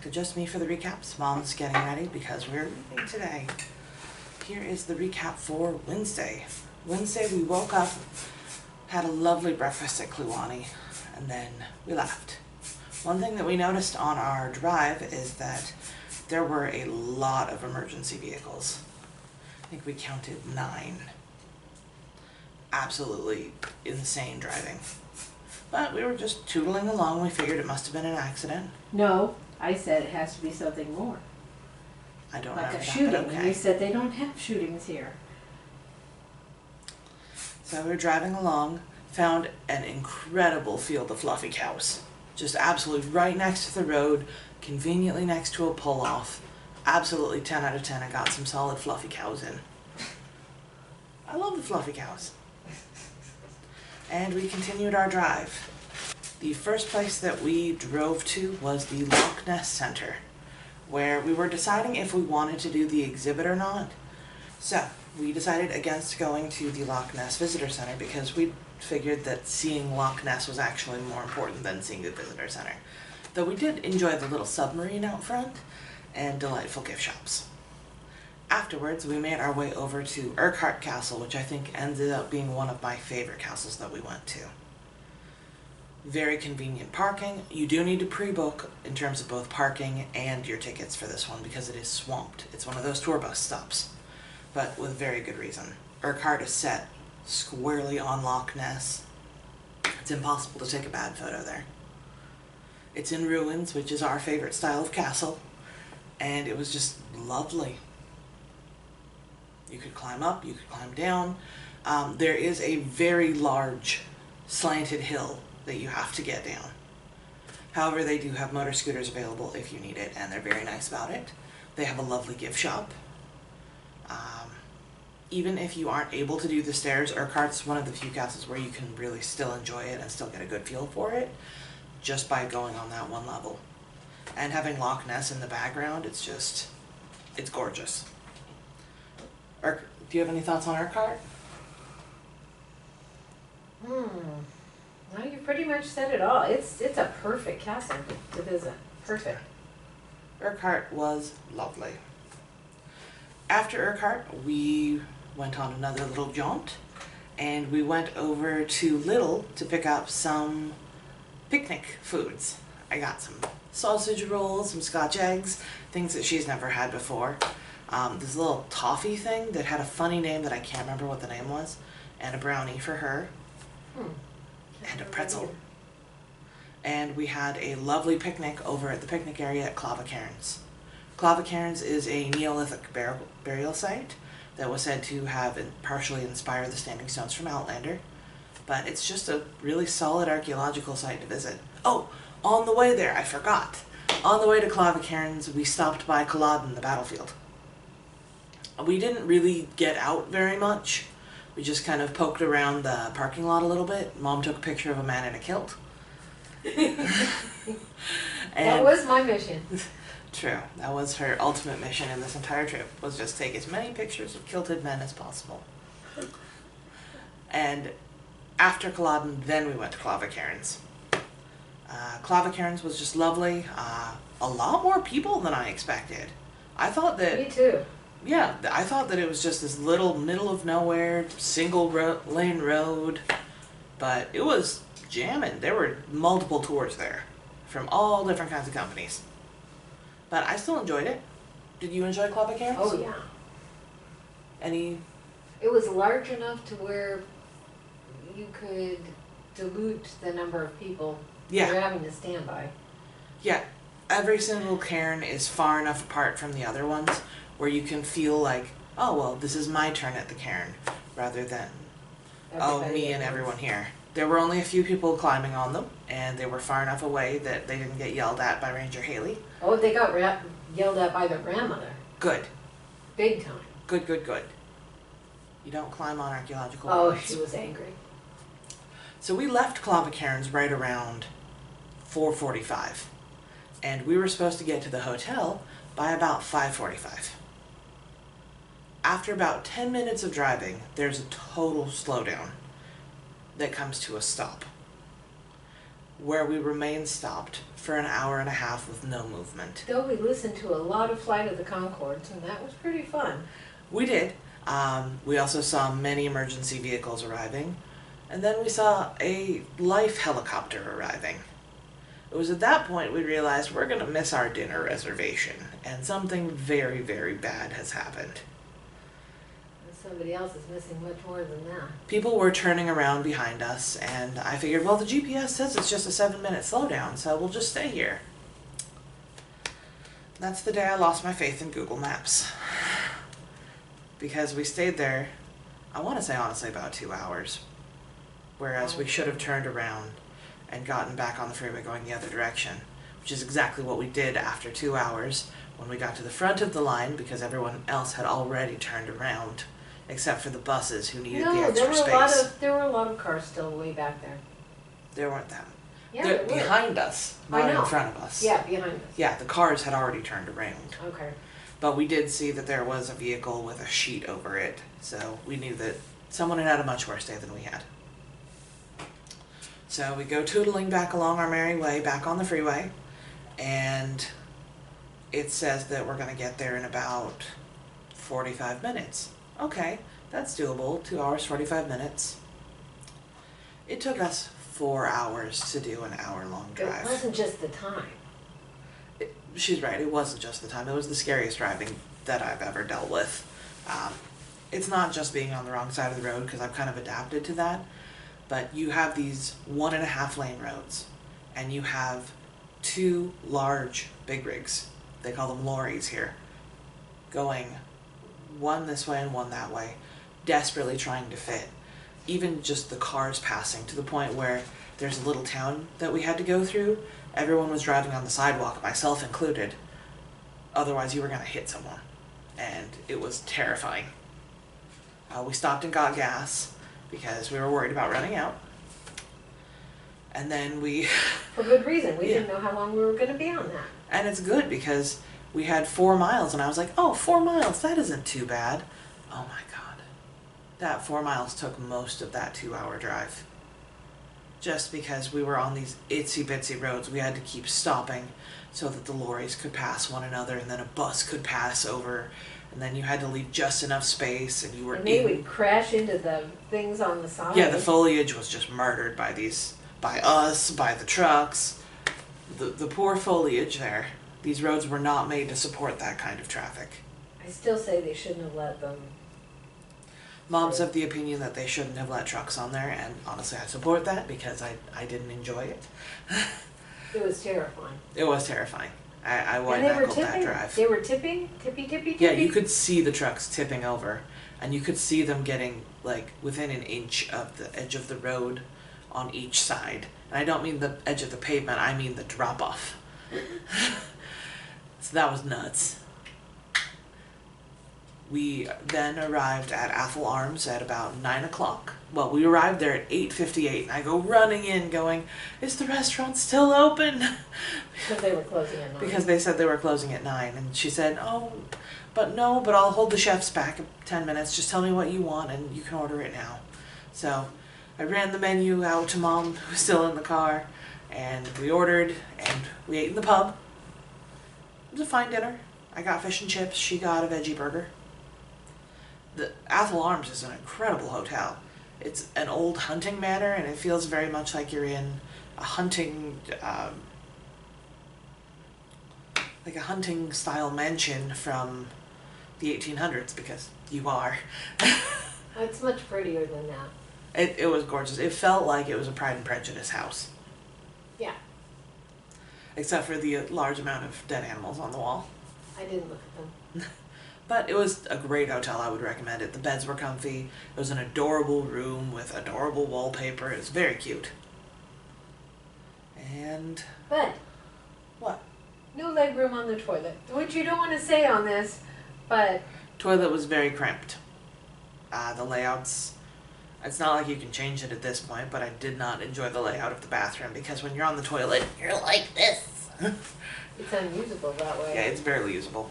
to just me for the recaps. Mom's getting ready because we're leaving today. Here is the recap for Wednesday. Wednesday we woke up, had a lovely breakfast at Kluani, and then we left. One thing that we noticed on our drive is that there were a lot of emergency vehicles. I think we counted 9. Absolutely insane driving. But we were just tootling along. We figured it must have been an accident. No, I said it has to be something more. I don't like know. a shooting. Okay. And you said they don't have shootings here. So we were driving along, found an incredible field of fluffy cows. Just absolutely right next to the road, conveniently next to a pull-off. Absolutely 10 out of 10. I got some solid fluffy cows in. I love the fluffy cows. And we continued our drive. The first place that we drove to was the Loch Ness Center, where we were deciding if we wanted to do the exhibit or not. So we decided against going to the Loch Ness Visitor Center because we figured that seeing Loch Ness was actually more important than seeing the Visitor Center. Though we did enjoy the little submarine out front and delightful gift shops. Afterwards, we made our way over to Urquhart Castle, which I think ended up being one of my favorite castles that we went to. Very convenient parking. You do need to pre-book in terms of both parking and your tickets for this one because it is swamped. It's one of those tour bus stops, but with very good reason. Urquhart is set squarely on Loch Ness. It's impossible to take a bad photo there. It's in ruins, which is our favorite style of castle, and it was just lovely. You could climb up, you could climb down. There is a very large slanted hill that you have to get down. However, they do have motor scooters available if you need it, and they're very nice about it. They have a lovely gift shop. Even if you aren't able to do the stairs, Urquhart's one of the few castles where you can really still enjoy it and still get a good feel for it just by going on that one level. And having Loch Ness in the background, it's gorgeous. Do you have any thoughts on Urquhart? No, you pretty much said it all. It's a perfect castle to visit. Perfect. Urquhart was lovely. After Urquhart, we went on another little jaunt, and we went over to Lidl to pick up some picnic foods. I got some sausage rolls, some Scotch eggs, things that she's never had before. This little toffee thing that had a funny name that I can't remember what the name was, and a brownie for her, and a pretzel. And we had a lovely picnic over at the picnic area at Clava, Cairns. Clava, Cairns is a Neolithic burial site that was said to have partially inspired the standing stones from Outlander, but it's just a really solid archaeological site to visit. Oh, on the way there, I forgot. On the way to Clava, Cairns, we stopped by Culloden, the battlefield. We didn't really get out very much. We just kind of poked around the parking lot a little bit. Mom took a picture of a man in a kilt. That was my mission. True. That was her ultimate mission in this entire trip, was just take as many pictures of kilted men as possible. And after Culloden, then we went to Clava, Cairns. Clava, Cairns was just lovely. A lot more people than I expected. I thought that... Me too. Yeah, I thought that it was just this little middle of nowhere, single lane road, but it was jamming. There were multiple tours there from all different kinds of companies. But I still enjoyed it. Did you enjoy Clava, Cairns? Oh yeah. Any? It was large enough to where you could dilute the number of people you're having to stand by. Yeah, every single cairn is far enough apart from the other ones where you can feel like, oh, well, this is my turn at the cairn, rather than, oh, me and everyone here. There were only a few people climbing on them, and they were far enough away that they didn't get yelled at by Ranger Haley. Oh, they got yelled at by their grandmother. Good. Big time. Good, good, good. You don't climb on archaeological ruins. ruins. She was angry. So we left Clava, Cairns right around 4:45, and we were supposed to get to the hotel by about 5:45. After about 10 minutes of driving, there's a total slowdown that comes to a stop. where we remained stopped for an hour and a half with no movement. Though we listened to a lot of Flight of the Conchords, and that was pretty fun. We did. We also saw many emergency vehicles arriving, and then we saw a life helicopter arriving. It was at that point we realized we're going to miss our dinner reservation, and something very, very bad has happened. Somebody else is missing much more than that. People were turning around behind us, and I figured, well, the GPS says it's just a 7-minute slowdown, so we'll just stay here. That's the day I lost my faith in Google Maps. Because we stayed there, I want to say honestly about 2 hours. Whereas we should have turned around and gotten back on the freeway going the other direction. Which is exactly what we did after 2 hours when we got to the front of the line because everyone else had already turned around. Except for the buses who needed the extra space. There were a lot of cars still way back there. There weren't them. Yeah, They're behind us, not in front of us. Yeah, behind us. Yeah, the cars had already turned around. Okay. But we did see that there was a vehicle with a sheet over it, so we knew that someone had had a much worse day than we had. So we go tootling back along our merry way, back on the freeway, and it says that we're going to get there in about 45 minutes. Okay, that's doable. 2 hours, 45 minutes. It took us 4 hours to do an hour-long drive. It wasn't just the time. She's right, it wasn't just the time. It was the scariest driving that I've ever dealt with. It's not just being on the wrong side of the road, because I've kind of adapted to that, but you have these 1.5 lane roads, and you have 2 large big rigs, they call them lorries here, going one this way and one that way, desperately trying to fit. Even just the cars passing, to the point where there's a little town that we had to go through. Everyone was driving on the sidewalk, myself included. Otherwise you were going to hit someone. And it was terrifying. We stopped and got gas because we were worried about running out. And then we... For good reason. We didn't know how long we were going to be on that. And it's good because we had 4 miles, and I was like, oh, 4 miles, that isn't too bad. Oh my God. That 4 miles took most of that 2-hour drive. Just because we were on these itsy-bitsy roads, we had to keep stopping so that the lorries could pass one another, and then a bus could pass over, and then you had to leave just enough space, and you were... And they would crash into the things on the side. Yeah, the foliage was just murdered by us, by the trucks. The poor foliage there. These roads were not made to support that kind of traffic. I still say they shouldn't have let them. Mom's of the opinion that they shouldn't have let trucks on there, and honestly I support that because I didn't enjoy it. It was terrifying. It was terrifying. I white-knuckled that drive. They were tipping, tippy. Yeah, you could see the trucks tipping over, and you could see them getting like within an inch of the edge of the road on each side. And I don't mean the edge of the pavement, I mean the drop-off. So that was nuts. We then arrived at Athol Arms at about 9 o'clock. Well, we arrived there at 8:58, and I go running in going, is the restaurant still open? Because they were closing at 9. Because they said they were closing at 9, and she said, oh, but I'll hold the chefs back 10 minutes, just tell me what you want and you can order it now. So I ran the menu out to Mom, who was still in the car, and we ordered, and we ate in the pub. It was a fine dinner. I got fish and chips, she got a veggie burger. The Athol Arms is an incredible hotel. It's an old hunting manor, and it feels very much like you're in a hunting, like a hunting style mansion from the 1800s, because you are. It's much prettier than that. It was gorgeous. It felt like it was a Pride and Prejudice house. Yeah. Except for the large amount of dead animals on the wall. I didn't look at them. But it was a great hotel. I would recommend it. The beds were comfy. It was an adorable room with adorable wallpaper. It was very cute. And... But... What? No leg room on the toilet. Which you don't want to say on this, but... Toilet was very cramped. The layouts... It's not like you can change it at this point, but I did not enjoy the layout of the bathroom, because when you're on the toilet, you're like this. It's unusable that way. Yeah, it's barely usable.